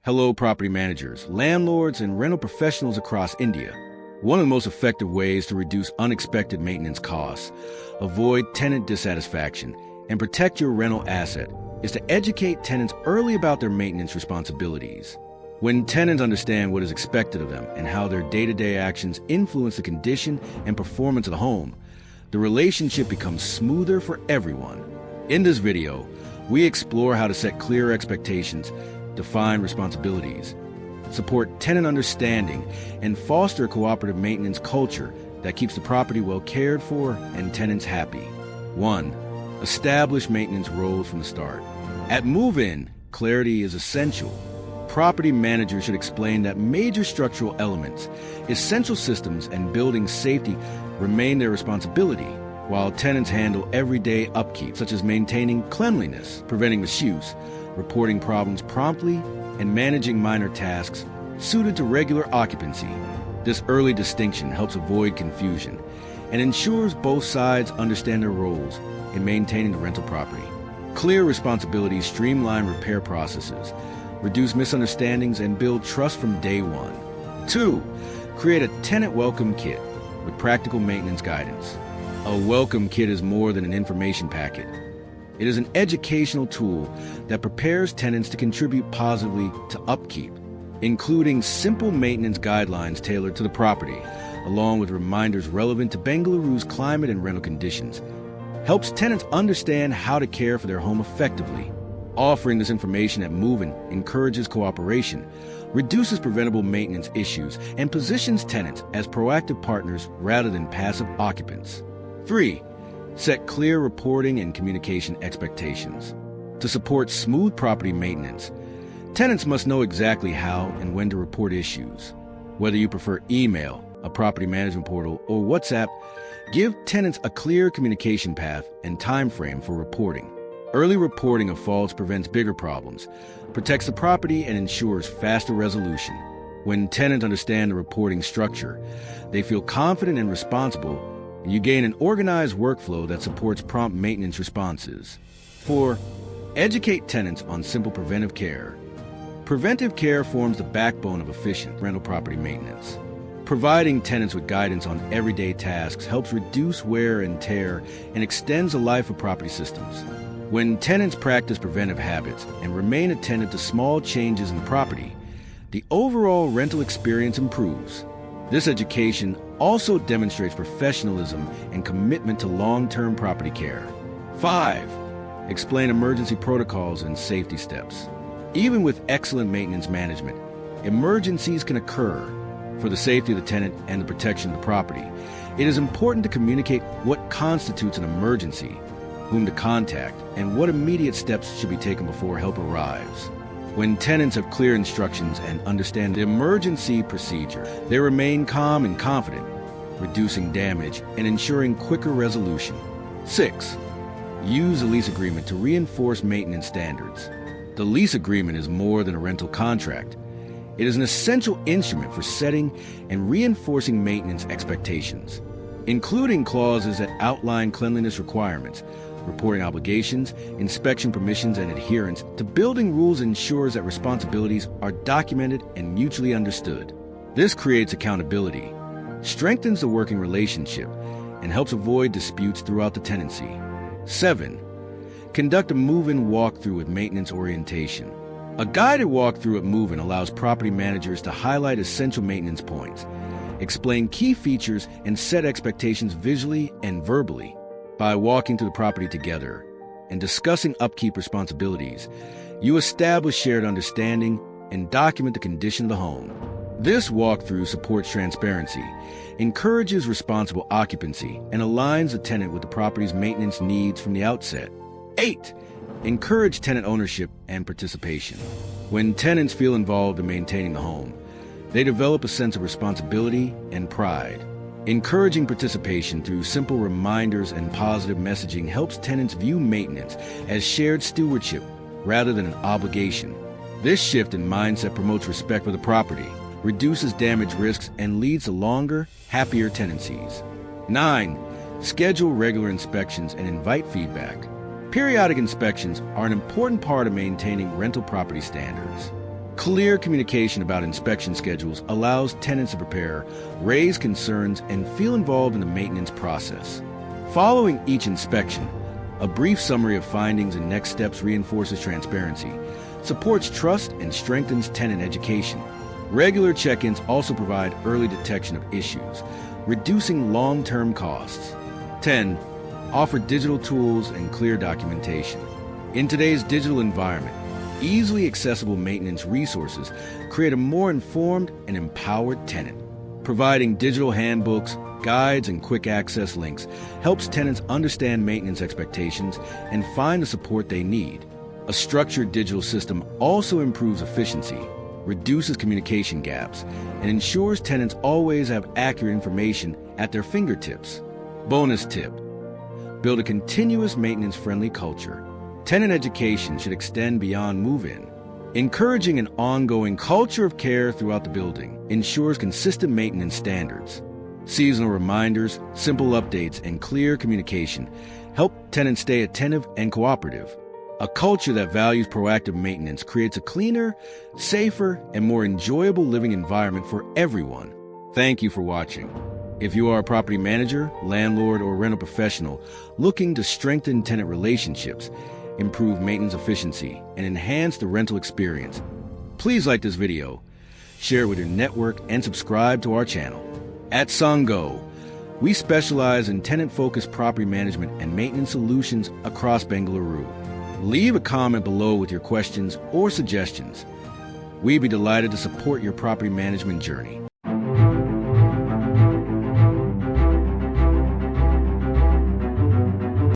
Hello, property managers, landlords, and rental professionals across India. One of the most effective ways to reduce unexpected maintenance costs, avoid tenant dissatisfaction, and protect your rental asset is to educate tenants early about their maintenance responsibilities. When tenants understand what is expected of them and how their day-to-day actions influence the condition and performance of the home, the relationship becomes smoother for everyone. In this video, we explore how to set clear expectations, define responsibilities, support tenant understanding, and foster a cooperative maintenance culture that keeps the property well cared for and tenants happy. 1. Establish maintenance roles from the start. At move-in, clarity is essential. Property managers should explain that major structural elements, essential systems, and building safety remain their responsibility, while tenants handle everyday upkeep, such as maintaining cleanliness, preventing misuse, reporting problems promptly, and managing minor tasks suited to regular occupancy. This early distinction helps avoid confusion and ensures both sides understand their roles in maintaining the rental property. Clear responsibilities streamline repair processes, reduce misunderstandings, and build trust from day one. 2. Create a tenant welcome kit with practical maintenance guidance. A welcome kit is more than an information packet. It is an educational tool that prepares tenants to contribute positively to upkeep, including simple maintenance guidelines tailored to the property, along with reminders relevant to Bengaluru's climate and rental conditions. Helps tenants understand how to care for their home effectively. Offering this information at move-in encourages cooperation, reduces preventable maintenance issues, and positions tenants as proactive partners rather than passive occupants. 3. Set clear reporting and communication expectations. To support smooth property maintenance, tenants must know exactly how and when to report issues. Whether you prefer email, a property management portal, or WhatsApp, give tenants a clear communication path and time frame for reporting. Early reporting of faults prevents bigger problems, protects the property, and ensures faster resolution. When tenants understand the reporting structure, they feel confident and responsible, and you gain an organized workflow that supports prompt maintenance responses. 4. Educate tenants on simple preventive care. Preventive care forms the backbone of efficient rental property maintenance. Providing tenants with guidance on everyday tasks helps reduce wear and tear and extends the life of property systems. When tenants practice preventive habits and remain attentive to small changes in the property, the overall rental experience improves. This education also demonstrates professionalism and commitment to long-term property care. 5. Explain emergency protocols and safety steps. Even with excellent maintenance management, emergencies can occur. For the safety of the tenant and the protection of the property, it is important to communicate what constitutes an emergency, whom to contact, and what immediate steps should be taken before help arrives. When tenants have clear instructions and understand the emergency procedure, they remain calm and confident, reducing damage and ensuring quicker resolution. 6. Use a lease agreement to reinforce maintenance standards. The lease agreement is more than a rental contract. It is an essential instrument for setting and reinforcing maintenance expectations, including clauses that outline cleanliness requirements, reporting obligations, inspection permissions, and adherence to building rules ensures that responsibilities are documented and mutually understood. This creates accountability, strengthens the working relationship, and helps avoid disputes throughout the tenancy. 7. Conduct a move-in walkthrough with maintenance orientation. A guided walkthrough at move-in allows property managers to highlight essential maintenance points, explain key features, and set expectations visually and verbally. By walking through the property together and discussing upkeep responsibilities, you establish shared understanding and document the condition of the home. This walkthrough supports transparency, encourages responsible occupancy, and aligns the tenant with the property's maintenance needs from the outset. 8. Encourage tenant ownership and participation. When tenants feel involved in maintaining the home, they develop a sense of responsibility and pride. Encouraging participation through simple reminders and positive messaging helps tenants view maintenance as shared stewardship rather than an obligation. This shift in mindset promotes respect for the property, reduces damage risks, and leads to longer, happier tenancies. 9. Schedule regular inspections and invite feedback. Periodic inspections are an important part of maintaining rental property standards. Clear communication about inspection schedules allows tenants to prepare, raise concerns, and feel involved in the maintenance process. Following each inspection, a brief summary of findings and next steps reinforces transparency, supports trust, and strengthens tenant education. Regular check-ins also provide early detection of issues, reducing long-term costs. 10. Offer digital tools and clear documentation. In today's digital environment, easily accessible maintenance resources create a more informed and empowered tenant. Providing digital handbooks, guides, and quick access links helps tenants understand maintenance expectations and find the support they need. A structured digital system also improves efficiency, reduces communication gaps, and ensures tenants always have accurate information at their fingertips. Bonus tip: build a continuous maintenance-friendly culture. Tenant education should extend beyond move-in. Encouraging an ongoing culture of care throughout the building ensures consistent maintenance standards. Seasonal reminders, simple updates, and clear communication help tenants stay attentive and cooperative. A culture that values proactive maintenance creates a cleaner, safer, and more enjoyable living environment for everyone. Thank you for watching. If you are a property manager, landlord, or rental professional looking to strengthen tenant relationships, improve maintenance efficiency, and enhance the rental experience, please like this video, share it with your network, and subscribe to our channel. At SANGAU, we specialize in tenant-focused property management and maintenance solutions across Bengaluru. Leave a comment below with your questions or suggestions. We'd be delighted to support your property management journey.